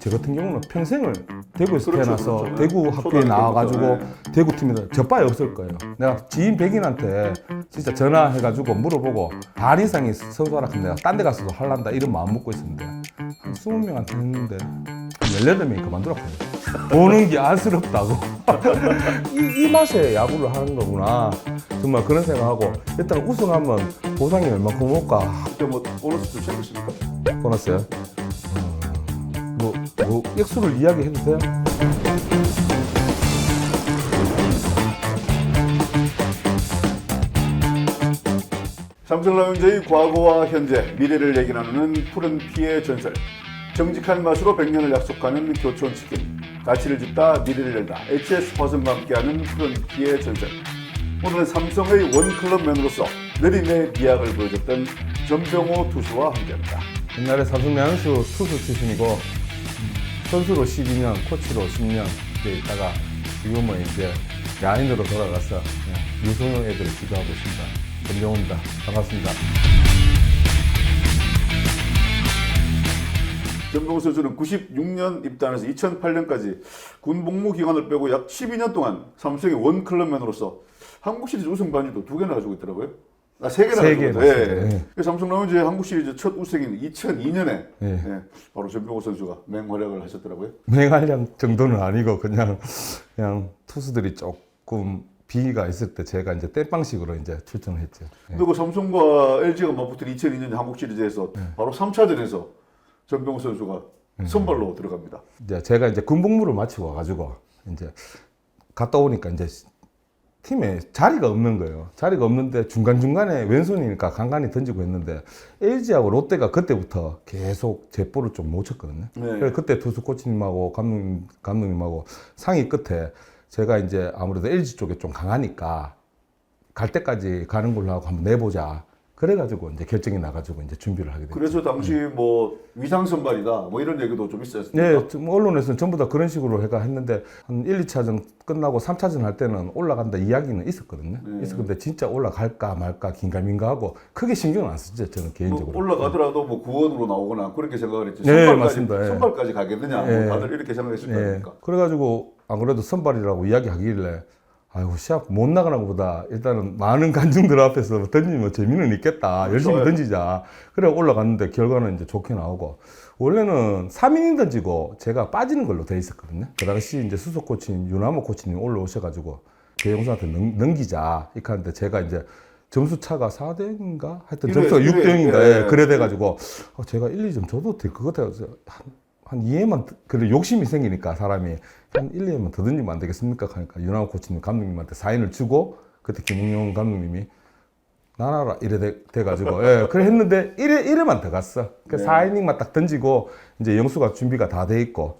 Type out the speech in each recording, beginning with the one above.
저 같은 경우는 평생을 대구에서 그렇죠, 태어나서 그렇죠. 대구 학교에 초등학교 나와가지고 때부터, 대구 팀에서 저 바에 없을 거예요. 내가 지인 백인한테 진짜 전화해가지고 물어보고 반 이상이 선수하라 하면 내가 딴 데 가서도 할란다 이런 마음 먹고 있었는데 한 20명한테 했는데 한 18명이 그만두라고요. 보는 게 안쓰럽다고. 이 맛에 야구를 하는 거구나. 정말 그런 생각하고 일단 우승하면 보상이 얼마큼 올까 그때 뭐 보너스 좀 챙겼습니까? 보냈어요. 뭐 액수를 이야기해도 돼요? 삼성라이온즈의 과거와 현재, 미래를 얘기 나누는 푸른 피의 전설. 정직한 맛으로 100년을 약속하는 교촌치킨. 가치를 짓다 미래를 열다. HS 화성과 함께하는 푸른 피의 전설. 오늘은 삼성의 원클럽맨으로서 느림의 미학을 보여줬던 전병호 투수와 함께합니다. 옛날에 삼성 야수 투수 출신이고 선수로 12년, 코치로 10년 이렇게 있다가 지금은 이제 야인으로 돌아가서 유소년 애들을 지도하고 있습니다. 전병호입니다. 반갑습니다. 전병호 선수는 96년 입단해서 2008년까지 군 복무 기간을 빼고 약 12년 동안 삼성의 원클럽맨으로서 한국 시리즈 우승 반지도 2개나 가지고 있더라고요. 아, 3개나 가지고 있어요. 맞습니다. 예. 삼성 라이온즈의 한국 시리즈 첫 우승인 2002년에 예. 바로 전병호 선수가 맹활약을 하셨더라고요. 맹활량 정도는 아니고 그냥 투수들이 조금 비위가 있을 때 제가 이제 땜빵식으로 이제 출전을 했죠. 근데 그 삼성과 LG가 맞붙은 2002년 한국 시리즈에서 바로 3차전에서 전병호 선수가 선발로 들어갑니다. 이제 제가 이제 군복무를 마치고 와가지고 이제 갔다 오니까 이제 팀에 자리가 없는 거예요. 자리가 없는데 중간중간에 왼손이니까 간간히 던지고 했는데 LG하고 롯데가 그때부터 계속 제 볼을 좀 못 쳤거든요. 네. 그래서 그때 투수 코치님하고 감독님하고 상의 끝에 제가 이제 아무래도 LG 쪽에 좀 강하니까 갈 때까지 가는 걸로 하고 한번 내보자. 그래가지고 이제 결정이 나가지고 이제 준비를 하게 됐죠. 그래서 당시 뭐 위상 선발이다 뭐 이런 얘기도 좀 있었습니다. 네, 뭐 언론에서는 전부 다 그런 식으로 해가 했는데 한 1, 2차전 끝나고 3차전 할 때는 올라간다 이야기는 있었거든요. 있었는데 진짜 올라갈까 말까 긴가민가하고 크게 신경은 안 쓰죠. 저는 개인적으로. 뭐 올라가더라도 뭐 구원으로 나오거나 그렇게 생각을 했지. 네, 선발까지, 맞습니다. 예. 선발까지 가겠느냐. 예. 뭐 다들 이렇게 생각했을 거 아닙니까? 그래가지고 안 그래도 선발이라고 이야기하길래 아이고 시합 못 나가는 것보다 일단은 많은 관중들 앞에서 던지면 재미는 있겠다. 열심히 좋아요. 던지자. 그래 올라갔는데 결과는 이제 좋게 나오고 원래는 3이닝 던지고 제가 빠지는 걸로 돼 있었거든요. 그 당시 이제 수석 코치인 유나모 코치님 올라오셔가지고 배영수한테 넘기자 이렇게 하는데 제가 이제 점수 차가 4대0인가? 하여튼 점수가 6대0인가? 예. 그래 돼가지고 제가 1, 2점 줘도 될 것 같아요. 한 2회만, 그래, 욕심이 생기니까 사람이 한 1, 2회만 더 던지면 안 되겠습니까? 하니까 윤하우 코치님 감독님한테 사인을 주고 그때 김웅용 감독님이 나나라 이래 돼가지고 그래 했는데 1회만 더 갔어. 그 4이닝만 딱 던지고 이제 영수가 준비가 다 돼 있고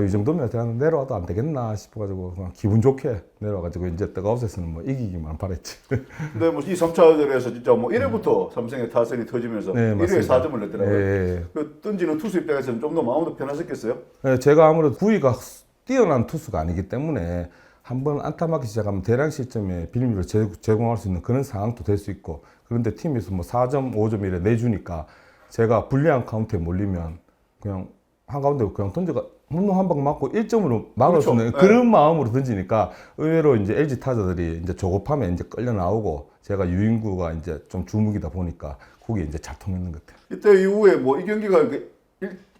이 정도면 그냥 내려와도 안 되겠나 싶어가지고 그냥 기분 좋게 내려와가지고 이제 뜨거워서는 뭐 이기기만 바랬지. 근데 뭐 이 3차전에서 진짜 뭐 1회부터 삼성의 타선이 터지면서 네, 1회에 맞습니다. 4점을 냈더라고요. 예. 그 던지는 투수 입장에서는 좀 더 마음도 편하셨겠어요? 네, 제가 아무래도 구위가 뛰어난 투수가 아니기 때문에 한번 안타 맞기 시작하면 대량 시점에 빌미를 제공할 수 있는 그런 상황도 될 수 있고 그런데 팀에서 뭐 4점, 5점 이래 내주니까 제가 불리한 카운트에 몰리면 그냥 한가운데 그냥 던져가 홈런 한 방 맞고 1점으로 막을 그렇죠. 수 있는 네. 그런 마음으로 던지니까 의외로 이제 LG 타자들이 이제 조급함에 이제 끌려 나오고 제가 유인구가 이제 좀 주무기다 보니까 그게 이제 잘 통했는 것 같아요. 이때 이후에 뭐 이 경기가 1,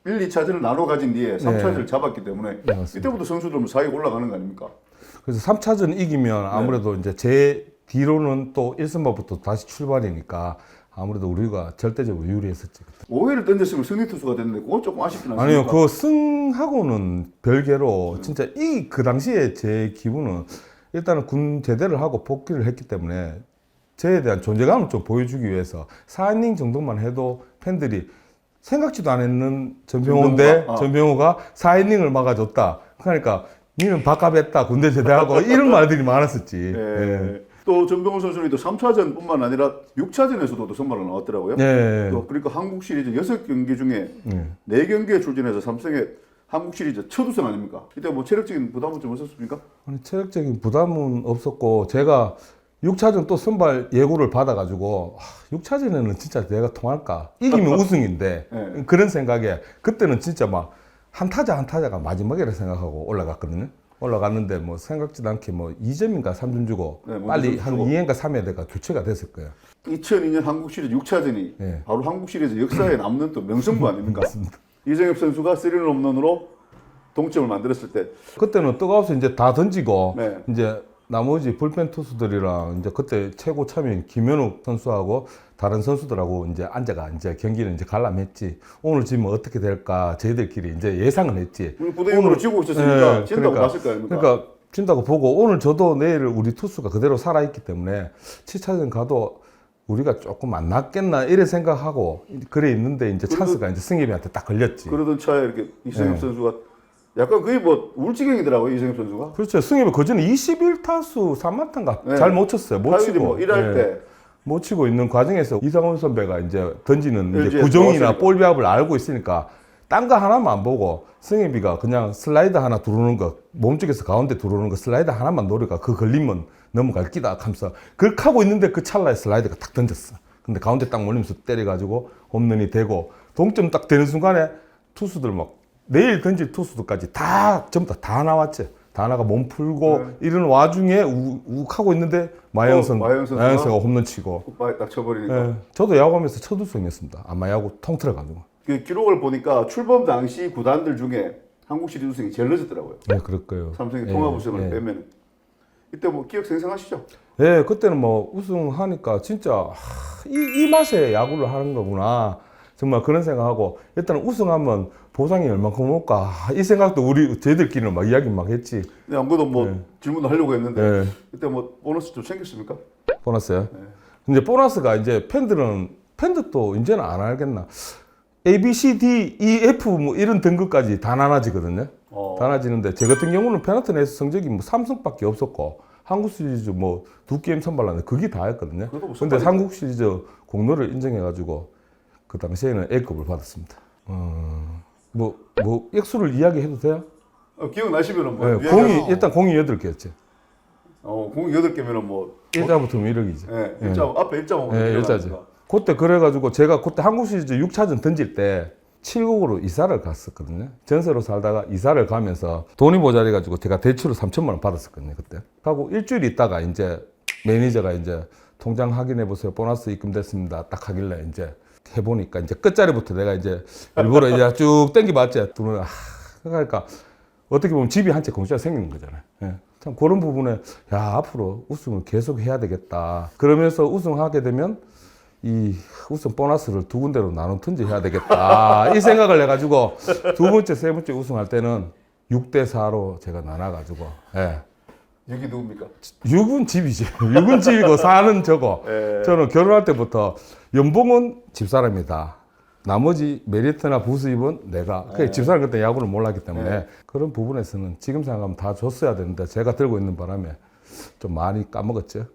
2차전을 나눠 가진 뒤에 3차전을 잡았기 때문에 맞습니다. 이때부터 선수들은 사이가 올라가는 거 아닙니까? 그래서 3차전 이기면 아무래도 이제 제 뒤로는 또 1선발부터 다시 출발이니까 아무래도 우리가 절대적으로 유리했었지. 5회를 던졌으면 승리 투수가 됐는데 그건 조금 아쉽긴 하십니까? 아니요, 그 승하고는 별개로 진짜 그 당시에 제 기분은 일단은 군 제대를 하고 복귀를 했기 때문에 저에 대한 존재감을 좀 보여주기 위해서 4이닝 정도만 해도 팬들이 생각지도 않았는 전병호인데 전병호가 4이닝을 막아줬다. 그러니까 니는 밥값했다 군대 제대하고 이런 말들이 많았었지. 예. 또 전병호 선수는 또 3차전뿐만 아니라 6차전에서도 또 선발로 나왔더라고요. 예. 또 그러니까 한국 시리즈 6경기 중에 4경기에 출전해서 삼성의 한국 시리즈 첫 우승 아닙니까? 이때 뭐 체력적인 부담은 좀 없었습니까? 아니, 체력적인 부담은 없었고 제가 6차전 또 선발 예고를 받아가지고 6차전에는 진짜 내가 통할까? 이기면 우승인데 네. 그런 생각에 그때는 진짜 막 한 타자 한 타자가 마지막이라 생각하고 올라갔거든요. 올라갔는데 뭐 생각지도 않게 뭐 2점인가 3점 주고 네, 빨리 먼저 한 주고. 2회인가 3회대가 교체가 됐을 거예요. 2002년 한국 시리즈 6차전이 네. 바로 한국 시리즈 역사에 남는 또 명승부 아닙니까? 맞습니다. 이정엽 선수가 3런 홈런으로 동점을 만들었을 때 그때는 뜨거워서 이제 다 던지고 네. 이제 나머지 불펜 투수들이랑 이제 그때 최고 참인 김현욱 선수하고 다른 선수들하고 이제 앉아가 이제 경기를 이제 관람했지. 오늘 지금 어떻게 될까 저희들끼리 이제 예상을 했지. 오늘 9대0으로 지고 있었으니까 예, 진다고 그러니까, 봤을 거 아닙니까? 그러니까 진다고 보고 오늘 저도 내일 우리 투수가 그대로 살아있기 때문에 7차전 가도 우리가 조금 안 낫겠나 이래 생각하고 그래 있는데 이제 찬스가 이제 승엽이한테 딱 걸렸지. 그러던 차에 이렇게 이정엽 네. 선수가 약간 거의 뭐 울지경이더라고요. 이정엽 선수가. 그렇죠. 승엽이 그전에 21타수 3안타인가 네. 잘 못 쳤어요. 못 타율이 치고. 뭐 일할 예. 때 못 치고 있는 과정에서 이상훈 선배가 이제 던지는 이제 LG 에서 구종이나 나왔으니까. 볼 배합을 알고 있으니까 딴 거 하나만 안 보고 승엽이가 그냥 슬라이더 하나 들어오는 거 몸쪽에서 가운데 들어오는 거 슬라이더 하나만 노려가 그 걸리면 넘어갈 끼다 하면서 그렇게 하고 있는데 그 찰나에 슬라이더가 탁 던졌어. 근데 가운데 딱 몰리면서 때려가지고 홈런이 되고 동점 딱 되는 순간에 투수들 막 내일 던질 투수들까지 다 전부 다 나왔지. 다 나가 몸 풀고 이런 와중에 욱 하고 있는데 마영 마영 선수가 선수가 홈런 치고. 굿바이 딱 쳐버리니까. 예, 저도 야구하면서 첫 우승이었습니다. 아마 야구 통틀어가지고. 그 기록을 보니까 출범 당시 구단들 중에 한국 시리즈 우승이 제일 늦었더라고요. 네, 그럴 거예요. 삼성이 예, 통합 우승을 예. 빼면 이때 뭐 기억 생생하시죠? 예, 그때는 뭐 우승하니까 진짜 이 맛에 야구를 하는 거구나. 정말 그런 생각하고 일단 우승하면 보상이 얼마큼 올까 이 생각도 저희들끼리는 막 이야기 막 했지. 근데 아무도 뭐 네. 질문을 하려고 했는데 예, 그때 뭐 보너스 좀 챙겼습니까? 보너스요. 근데 보너스가 이제 팬들도 이제는 안 알겠나. A, B, C, D, E, F 뭐 이런 등급까지 다 나눠지거든요. 다 나눠지는데 제 같은 경우는 페널티 내에서 성적이 뭐 3승밖에 없었고 한국 시리즈 뭐 2게임 선발하는데 그게 다였거든요. 그래도 뭐 근데 선발이죠. 한국 시리즈 공로를 인정해가지고 그 당시에는 A급을 받았습니다. 뭐 액수를 이야기해도 돼요? 기억나시면은 뭐 네, 일단 공이 8개였지. 공이 8개면은 뭐 1자 붙으면 1억이지. 예, 일자 앞에 일자만 네, 일자지. 그때 그래가지고 제가 그때 한국 시리즈 6차전 던질 때 7국으로 이사를 갔었거든요. 전세로 살다가 이사를 가면서 돈이 모자라가지고 제가 대출을 3천만 원 받았었거든요, 그때. 하고 일주일 있다가 이제 매니저가 이제 통장 확인해 보세요. 보너스 입금됐습니다. 딱 하길래 이제 해보니까 이제 끝자리부터 내가 이제 일부러 이제 쭉 땡겨봤지. 돈을 그러니까 어떻게 보면 집이 한 채 공짜로 생기는 거잖아요. 예. 참 그런 부분에 야 앞으로 우승을 계속 해야 되겠다. 그러면서 우승하게 되면 이 우승 보너스를 두 군데로 나눠든지 해야 되겠다. 이 생각을 해가지고 두 번째, 세 번째 우승할 때는 6대4로 제가 나눠가지고, 예. 여기 누굽니까? 6은 집이지. 6은 집이고 4는 저거. 예. 저는 결혼할 때부터 연봉은 집사람이다. 나머지 메리트나 부수입은 내가. 그 집사람 그때 야구를 몰랐기 때문에 그런 부분에서는 지금 생각하면 다 줬어야 되는데 제가 들고 있는 바람에 좀 많이 까먹었죠.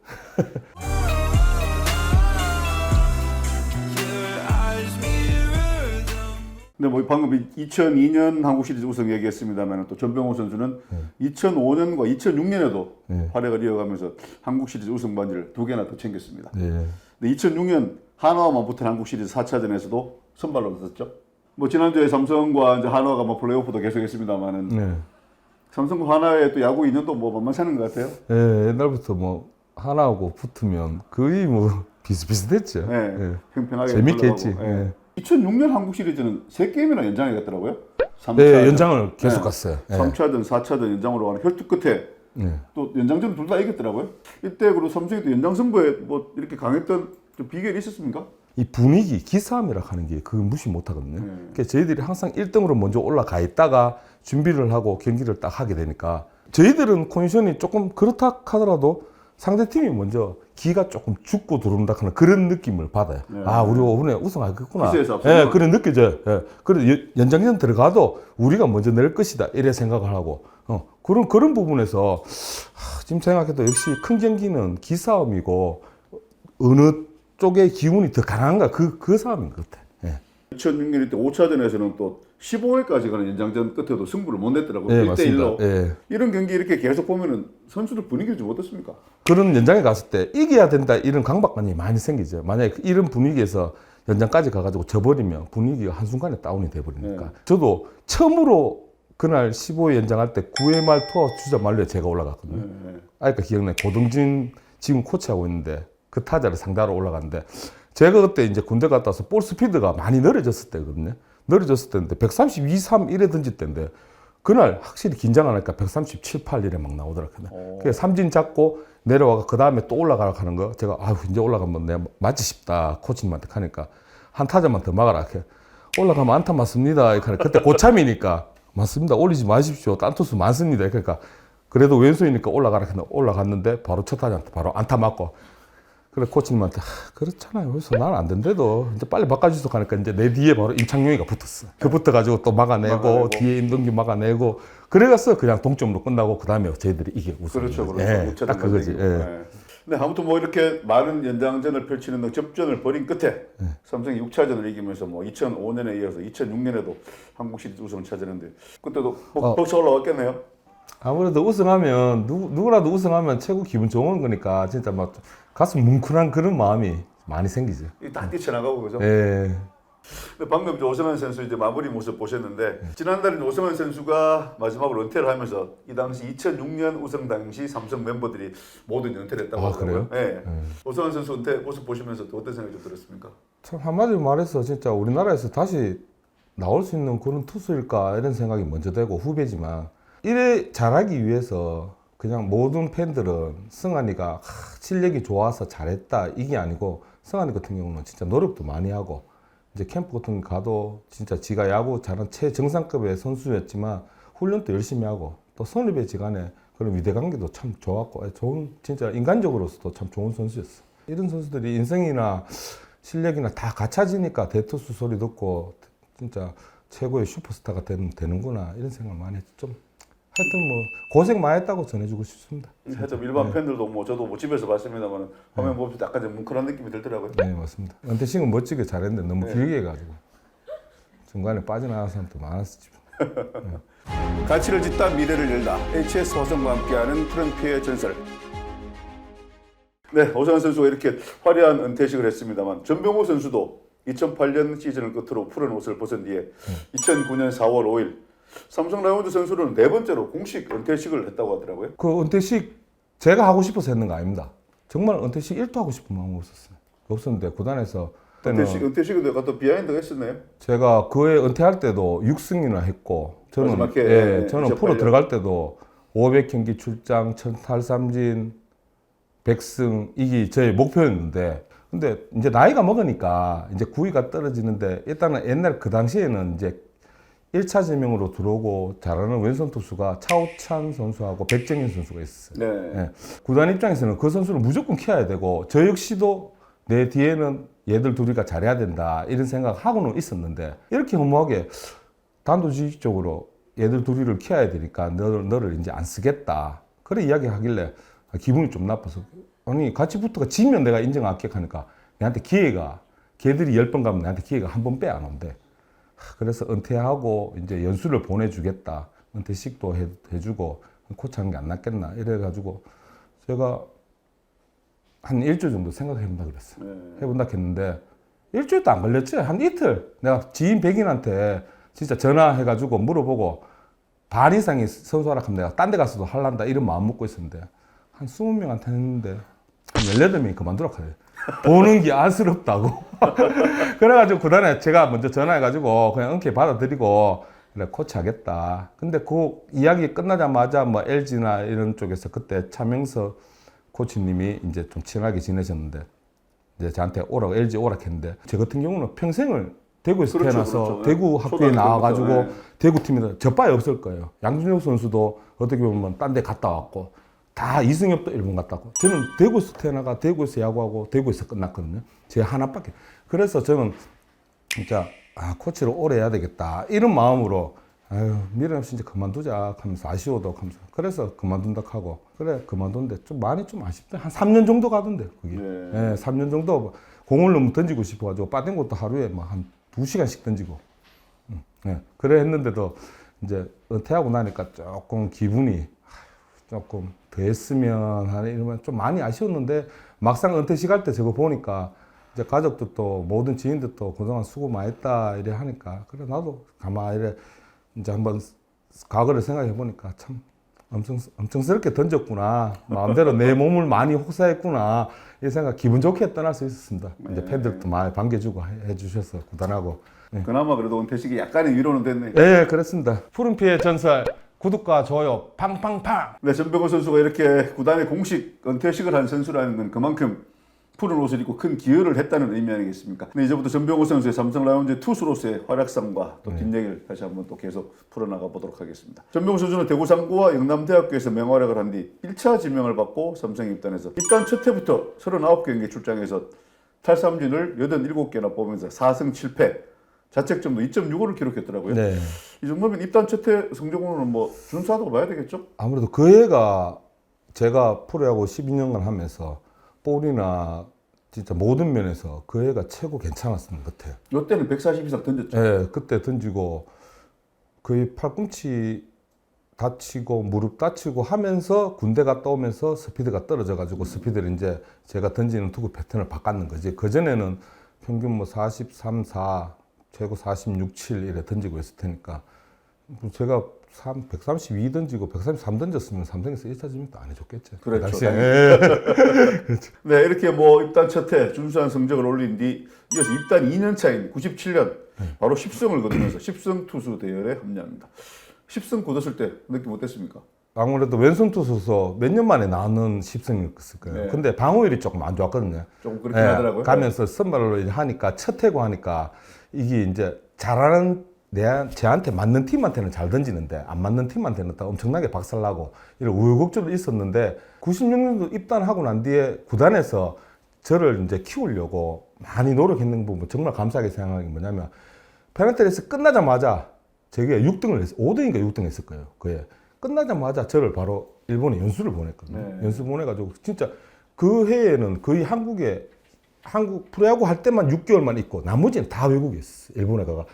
근데 뭐 방금 2002년 한국 시리즈 우승 얘기했습니다만 또 전병호 선수는 2005년과 2006년에도 네. 활약을 이어가면서 한국 시리즈 우승 반지를 2개나 더 챙겼습니다. 네. 근데 2006년 한화와만 붙은 한국 시리즈 4차전에서도 선발로 나섰죠. 뭐 지난주에 삼성과 이제 한화가 뭐 플레이오프도 계속했습니다만은 네. 삼성과 한화의 또 야구 인연도 뭐 만만치 않은 것 같아요. 예, 옛날부터 뭐 하나하고 붙으면 거의 뭐 비슷비슷했죠. 네, 예. 평평하게 재밌게 했지. 흘러가고. 예. 예. 2006년 한국 시리즈는 3게임이나 연장이 갔더라고요. 3차전, 네, 연장을 계속 갔어요. 예. 3차전, 4차전 연장으로 가는 혈투 끝에 네. 또 연장전 둘 다 이겼더라고요. 이때 그리고 삼성이 또 연장 승부에 뭐 이렇게 강했던 좀 비결이 있었습니까? 이 분위기, 기싸움이라 하는 게 그걸 무시 못 하거든요. 그러니까 저희들이 항상 1등으로 먼저 올라가 있다가 준비를 하고 경기를 딱 하게 되니까 저희들은 컨디션이 조금 그렇다 하더라도 상대팀이 먼저 기가 조금 죽고 들어온다 하는 그런 느낌을 받아요. 네. 아, 우리 이번에 우승하겠구나. 기세에서 앞서는 예, 그래 느껴져요. 예. 그래 연장전 들어가도 우리가 먼저 낼 것이다. 이래 생각을 하고 그런 부분에서 지금 생각해도 역시 큰 경기는 기싸움이고 어느 쪽의 기운이 더 강한가 그 싸움인 것 같아. 예. 2006년 때 5차전에서는 또 15회까지 가는 연장전 끝에도 승부를 못 냈더라고요. 예, 1대1로. 맞습니다. 예. 이런 경기 이렇게 계속 보면은 선수들 분위기를 좀 어떻습니까? 그런 연장에 갔을 때 이겨야 된다 이런 강박관이 많이 생기죠. 만약에 이런 분위기에서 연장까지 가가지고 져버리면 분위기가 한순간에 다운이 돼버리니까. 네. 저도 처음으로 그날 15회 연장할 때 9회 말 투아웃 주자 만루에 제가 올라갔거든요. 그러니까 기억나요. 고동진 지금 코치하고 있는데 그 타자를 상대하러 올라갔는데 제가 그때 이제 군대 갔다 와서 볼 스피드가 많이 늘어졌을 때거든요. 늘어졌을 때인데 132, 3 이래 던질 때인데 그날 확실히 긴장 안 하니까 137, 8 이래 막 나오더라고요. 그래서 삼진 잡고 내려와가 그 다음에 또 올라가라 하는 거 제가 아유 이제 올라가면 내가 맞지 싶다 코치님한테 하니까 한 타자만 더 막아라. 이렇게 올라가면 안타 맞습니다. 이렇게 그때 고참이니까 맞습니다. 올리지 마십시오. 딴 투수 많습니다. 그러니까 그래도 왼손이니까 올라가라 했는데 올라갔는데 바로 첫 타자한테 바로 안타 맞고 그래 코치님한테 그렇잖아요. 그래서 나는 안 된대도 이제 빨리 바꿔주소 하니까 이제 내 뒤에 바로 임창용이가 붙었어. 그 붙어가지고 또 막아내고 뒤에 임동규 막아내고 그래가서 그냥 동점으로 끝나고 그 다음에 저희들이 이게 우승. 그렇죠. 예, 딱 그거지. 예. 근데 아무튼 뭐 이렇게 많은 연장전을 펼치는 등 접전을 벌인 끝에 삼성이 6차전을 이기면서 뭐 2005년에 이어서 2006년에도 한국 시리즈 우승을 차지했는데 그때도 벌써 올라왔겠네요. 아무래도 우승하면 누구라도 우승하면 최고 기분 좋은 거니까 진짜 막 가슴 뭉클한 그런 마음이 많이 생기죠. 딱 뛰쳐나가고 그죠? 예. 근데 방금 오성환 선수 이제 마무리 모습 보셨는데 지난달에 오성환 선수가 마지막으로 은퇴를 하면서 이 당시 2006년 우승 당시 삼성 멤버들이 모두 은퇴를 했다고 하더라고요. 그래요? 네. 오성환 선수 은퇴 모습 보시면서 또 어떤 생각이 좀 들었습니까? 참 한마디로 말해서 진짜 우리나라에서 다시 나올 수 있는 그런 투수일까 이런 생각이 먼저 되고 후배지만 이래 잘하기 위해서 그냥 모든 팬들은 승환이가 실력이 좋아서 잘했다 이게 아니고 승환이 같은 경우는 진짜 노력도 많이 하고 이제 캠프 같은 거 가도 진짜 지가 야구 잘한 최정상급의 선수였지만 훈련도 열심히 하고 또 선후배지간에 그런 유대관계도 참 좋았고 좋은 진짜 인간적으로서도 참 좋은 선수였어. 이런 선수들이 인성이나 실력이나 다 갖춰지니까 대투수 소리 듣고 진짜 최고의 슈퍼스타가 되는구나 이런 생각 많이 했죠. 좀 하여튼 뭐 고생 많이 했다고 전해주고 싶습니다. 하여튼 일반 팬들도 뭐 저도 뭐 집에서 봤습니다만 화면 보면서 약간 좀 뭉클한 느낌이 들더라고요. 네 맞습니다. 은퇴식은 멋지게 잘했는데 너무 길게 해가지고 중간에 빠져나간 사람도 많았어 지금. 가치를 짓다 미래를 열다 HS 화성과 함께하는 프랭피의 전설. 네, 오성환 선수가 이렇게 화려한 은퇴식을 했습니다만 전병호 선수도 2008년 시즌을 끝으로 푸른 옷을 벗은 뒤에 2009년 4월 5일 삼성 라이온즈 선수는 네 번째로 공식 은퇴식을 했다고 하더라고요. 그 은퇴식 제가 하고 싶어서 했는 거 아닙니다. 정말 은퇴식 1도 하고 싶은 마음이 없었어요. 없었는데 구단에서 은퇴식은 내가 또 비하인드가 있었나요? 제가 그해 은퇴할 때도 6승이나 했고 저는 저는 프로 들어갈 때도 500경기 출장, 1000탈삼진, 100승 이게 저의 목표였는데 근데 이제 나이가 먹으니까 이제 구위가 떨어지는데 일단은 옛날 그 당시에는 이제 1차 지명으로 들어오고 잘하는 왼손 투수가 차우찬 선수하고 백정현 선수가 있었어요. 네. 예. 구단 입장에서는 그 선수를 무조건 키워야 되고 저 역시도 내 뒤에는 얘들 둘이가 잘해야 된다 이런 생각하고는 있었는데 이렇게 허무하게 단도직입적으로 얘들 둘이를 키워야 되니까 너를 이제 안 쓰겠다 그래 이야기하길래 기분이 좀 나빠서 아니 같이 붙어가 지면 내가 인정할게 하니까 내한테 기회가 걔들이 10번 가면 내한테 기회가 한 번 빼 안 온대. 그래서 은퇴하고 이제 연수를 보내주겠다. 은퇴식도 해주고 코치하는 게 안 낫겠나 이래가지고 제가 한 일주일 정도 생각해본다 그랬어요. 해본다 했는데 일주일도 안 걸렸지. 한 이틀 내가 지인 백인한테 진짜 전화해가지고 물어보고 반 이상이 선수하라 하면 내가 딴 데 가서도 할란다 이런 마음 먹고 있었는데 한 20명한테 했는데 한 18명이 그만두라 하래. 보는 게 안쓰럽다고. 그래가지고 구단에 제가 먼저 전화해가지고 그냥 은퇴 받아들이고 그래 코치 하겠다. 근데 그 이야기 끝나자마자 뭐 LG나 이런 쪽에서 그때 차명서 코치님이 이제 좀 친하게 지내셨는데 이제 저한테 오라고 LG 오라 했는데 저 같은 경우는 평생을 대구에서 태어나서 대구 학교에 나와가지고 대구 팀에서 저빠에 없을 거예요. 양준혁 선수도 어떻게 보면 딴 데 갔다 왔고 다 이승엽도 일본 갔다 왔고 저는 대구에서 태어나가 대구에서 야구하고 대구에서 끝났거든요. 제 하나밖에. 그래서 저는 진짜 코치를 오래 해야 되겠다 이런 마음으로 아유 미련 없이 이제 그만두자 하면서 아쉬워도 하면서 그래서 그만둔다 하고 그래 그만뒀는데 좀 많이 좀 아쉽다. 한 3년 정도 가던데 그게. 네. 3년 정도 공을 너무 던지고 싶어가지고 빠진 것도 하루에 막 한 2시간씩 던지고 네. 그래 했는데도 이제 은퇴하고 나니까 조금 기분이 조금 더 했으면 하는 이러면 좀 많이 아쉬웠는데 막상 은퇴식 할 때 저거 보니까 이제 가족들도 모든 지인들도 그동안 수고 많이 했다 이래 하니까 그래 나도 가만히 이래 이제 한번 과거를 생각해 보니까 참 엄청스럽게 던졌구나. 마음대로 내 몸을 많이 혹사했구나. 이 생각 기분 좋게 떠날 수 있었습니다. 이제 팬들도 많이 반겨주고 해주셔서 구단하고. 네. 그나마 그래도 은퇴식이 약간의 위로는 됐네. 네, 그렇습니다. 푸른 피의 전설 구독과 좋아요 팡팡팡. 네, 전병호 선수가 이렇게 구단의 공식 은퇴식을 한 선수라는 건 그만큼 푸른 옷을 입고 큰 기여를 했다는 의미 아니겠습니까? 네, 이제부터 전병호 선수의 삼성 라이온즈 투수로서의 활약상과 또 뒷얘기를 다시 한번 또 계속 풀어나가 보도록 하겠습니다. 전병호 선수는 대구 상고와 영남대학교에서 맹활약을 한 뒤 1차 지명을 받고 삼성에 입단해서 입단 첫 해부터 39경기 출장에서 탈삼진을 87개나 뽑으면서 4승 7패, 자책점도 2.65를 기록했더라고요. 네. 이 정도면 입단 첫 해 성적으로는 뭐 준수하다고 봐야 되겠죠? 아무래도 그 해가 제가 프로야구 12년간 하면서 볼이나 진짜 모든 면에서 그 해가 최고 괜찮았던 것 같아요. 이때는 140 이상 던졌죠. 네, 그때 던지고 거의 팔꿈치 다치고 무릎 다치고 하면서 군대 갔다 오면서 스피드가 떨어져가지고 스피드를 이제 제가 던지는 투구 패턴을 바꿨는 거지. 그 전에는 평균 뭐 43, 4, 최고 46, 7 이래 던지고 있을 테니까 제가 132 던지고 133 던졌으면 삼성에서 1차 지명도 안 해줬겠죠. 그렇죠. 그 당시에. 네, 이렇게 뭐 입단 첫 해 준수한 성적을 올린 뒤 이어서 입단 2년 차인 97년 바로 10승을 거두면서 10승 투수 대열에 합류합니다. 10승 거뒀을 때 느낌 어땠습니까? 아무래도 왼손 투수서 몇 년 만에 나오는 10승이었을 거예요. 네. 근데 방어율이 조금 안 좋았거든요. 조금 그렇긴 하더라고요. 가면서 선발로 이제 하니까 첫 해고 하니까 이게 이제 잘하는 제한테 맞는 팀한테는 잘 던지는데 안 맞는 팀한테는 또 엄청나게 박살나고 이런 우여곡절이 있었는데 96년도 입단하고 난 뒤에 구단에서 저를 이제 키우려고 많이 노력했는 부분 정말 감사하게 생각하는 게 뭐냐면 페널티레이스 끝나자마자 저게 6등을 했어요. 5등인가 6등 했을 거예요. 그에 끝나자마자 저를 바로 일본에 연수를 보냈거든요. 네. 연수 보내가지고 진짜 그 해에는 거의 한국 프로야구 할 때만 6개월만 있고 나머지는 다 외국에 있었어요. 일본에 가가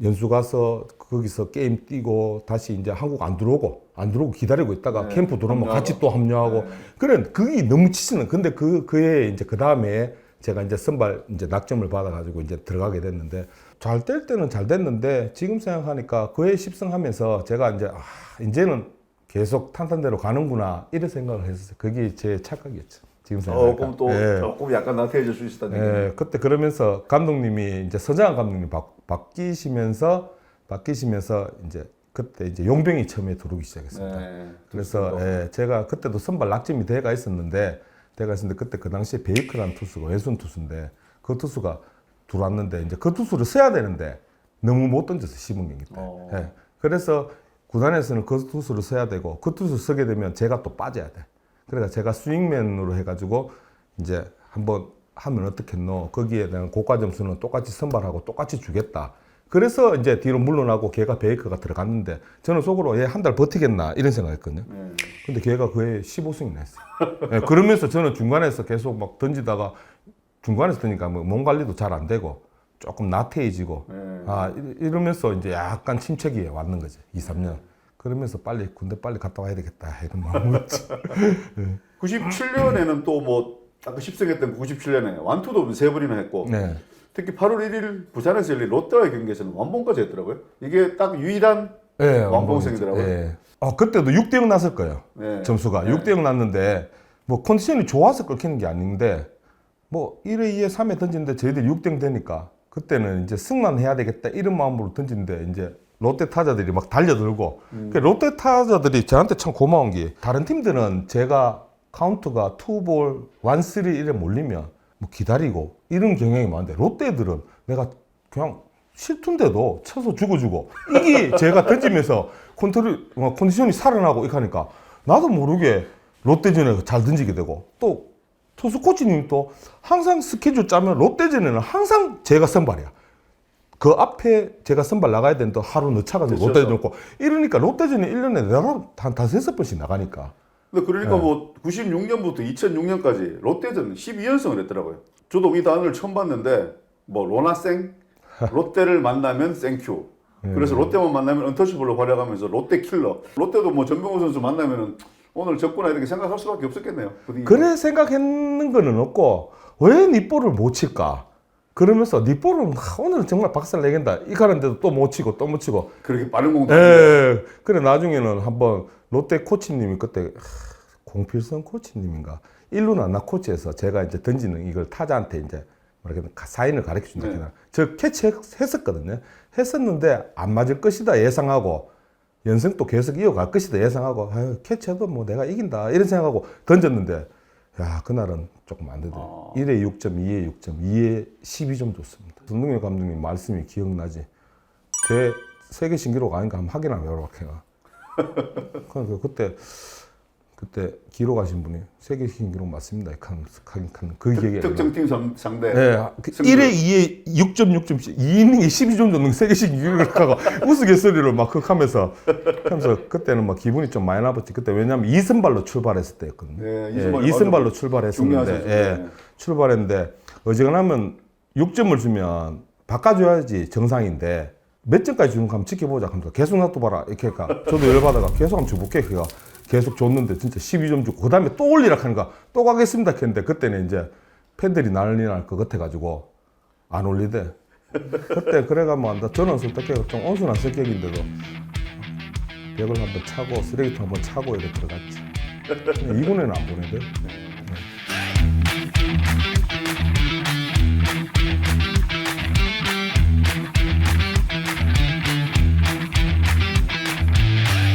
연수 가서 거기서 게임 뛰고 다시 이제 한국 안 들어오고 기다리고 있다가 네, 캠프 들어오면 합류하고. 같이 또 합류하고 네. 그래 그게 너무 치시는 근데 그 해에 이제 그 다음에 제가 이제 선발 이제 낙점을 받아가지고 이제 들어가게 됐는데 잘 뗄 때는 잘 됐는데 지금 생각하니까 그 해 10승 하면서 제가 이제 이제는 계속 탄탄대로 가는구나 이런 생각을 했었어요. 그게 제 착각이었죠. 지금 생각하니까. 조금 또 예. 조금 약간 나태해질 수 있었다는 얘기죠. 예, 그때 그러면서 감독님이 이제 서장한 감독님 바뀌시면서 이제 그때 이제 용병이 처음에 들어오기 시작했습니다. 네, 그래서 예, 제가 그때도 선발 낙점이 대가 있었는데 그때 그 당시에 베이커라는 투수가 왼손 투수인데 그 투수가 들어왔는데 이제 그 투수를 써야 되는데 너무 못 던져서 시범 경기 때. 예, 그래서 구단에서는 그 투수를 써야 되고 그 투수 쓰게 되면 제가 또 빠져야 돼. 그러니까 제가 스윙맨으로 해가지고 이제 한번 하면 어떻겠노? 거기에 대한 고가 점수는 똑같이 선발하고 똑같이 주겠다. 그래서 이제 뒤로 물러나고 걔가 베이커가 들어갔는데 저는 속으로 얘 한 달 버티겠나 이런 생각했거든요. 근데 걔가 그해 15승이나 했어요. 예, 그러면서 저는 중간에서 계속 막 던지다가 중간에서 던지니까 뭐 몸 관리도 잘 안 되고 조금 나태해지고 이러면서 이제 약간 침체기에 왔는 거지. 2, 3년. 그러면서 군대 빨리 갔다 와야 되겠다 이런 마음이었지. 97년에는 또 뭐 아까 10승했던 97년에 완투도 3번이나 했고 네. 특히 8월 1일 부산에서 열린 롯데와의 경기에서는 완봉까지 했더라고요. 이게 딱 유일한 네, 완봉승이더라고요. 네. 그때도 6대0 났을 거예요. 네. 점수가. 네. 6대0 났는데 뭐 컨디션이 좋아서 끓이는 게 아닌데 뭐 1회, 2회, 3회 던지는데 저희들이 6대0 되니까 그때는 이제 승만 해야 되겠다 이런 마음으로 던지는데 이제 롯데 타자들이 막 달려들고 롯데 타자들이 저한테 참 고마운 게 다른 팀들은 제가 카운트가 2볼, 1-3 이래 몰리면 뭐 기다리고 이런 경향이 많은데 롯데들은 내가 그냥 실투인데도 쳐서 죽어주고 이게 제가 던지면서 컨디션이 살아나고 이렇게 하니까 나도 모르게 롯데전에 잘 던지게 되고 또 투수 코치님 또 항상 스케줄 짜면 롯데전에는 항상 제가 선발이야. 그 앞에 제가 선발 나가야 되는데 하루 늦춰가지고 롯데전 놓고 이러니까 롯데전에 1년에 내가 한 5-6번씩 나가니까. 근데 그러니까 뭐 96년부터 2006년까지 롯데전 12연승을 했더라고요. 저도 이 단어를 처음 봤는데 뭐 로나생 롯데를 만나면 생큐. 그래서 롯데만 만나면 언터치블로 활약하면서 롯데 킬러. 롯데도 뭐 전병호 선수 만나면은 오늘 적구나 이렇게 생각할 수밖에 없었겠네요. 분위기가. 그래 생각했는 거는 없고 왜 니 볼을 못 칠까? 그러면서 니 볼은 오늘은 정말 박살 내겠다. 이 가는데도 또 못 치고 또 못 치고. 그렇게 빠른 공도 예. 그래 나중에는 한번 롯데 코치님이 그때 공필성 코치님인가 1루나 나 코치에서 제가 이제 던지는 이걸 타자한테 이제 뭐랄까 사인을 가르쳐 준다. 네. 저 캐치했었거든요. 했었는데 안 맞을 것이다 예상하고 연승도 계속 이어갈 것이다 예상하고 아유, 캐치해도 뭐 내가 이긴다 이런 생각하고 던졌는데 야 그날은 조금 안 되더라고요. 1회 6점, 2회 6점, 2회 12점 줬습니다. 손동엽 감독님 말씀이 기억나지? 제 세계 신기록 아닌가 한번 확인 한번 해보라. 그러니까 그때 기록하신 분이 세계 신기록 맞습니다. 그 기억이 특정팀 상대. 네, 1회 2회 6점 6점 2이닝에 12점 줬는 세계 신기록을 하고 우스갯소리를 막 하면서 그때는 막 기분이 좀 많이 나빴지. 그때 왜냐면 2선발로 출발했을 때였거든요. 네, 예, 이선발로 2선발로 출발했었는데 중요한 출발했는데 어지간하면 6점을 주면 바꿔줘야지 정상인데 몇 점까지 주는 거 한번 지켜보자 하면서 계속 놔둬봐라 이렇게 하니까 저도 열받아가 계속 한번 줘볼게 그가 계속 줬는데 진짜 12점 주고 그 다음에 또 올리라 하니까 또 가겠습니다 했는데 그때는 이제 팬들이 난리 날 것 같아가지고 안 올리대. 그때 그래가면 저는 솔직히 좀 온순한 성격인데도 벽을 한번 차고 쓰레기통 한번 차고 이렇게 들어갔지. 이번에는 안 보내대.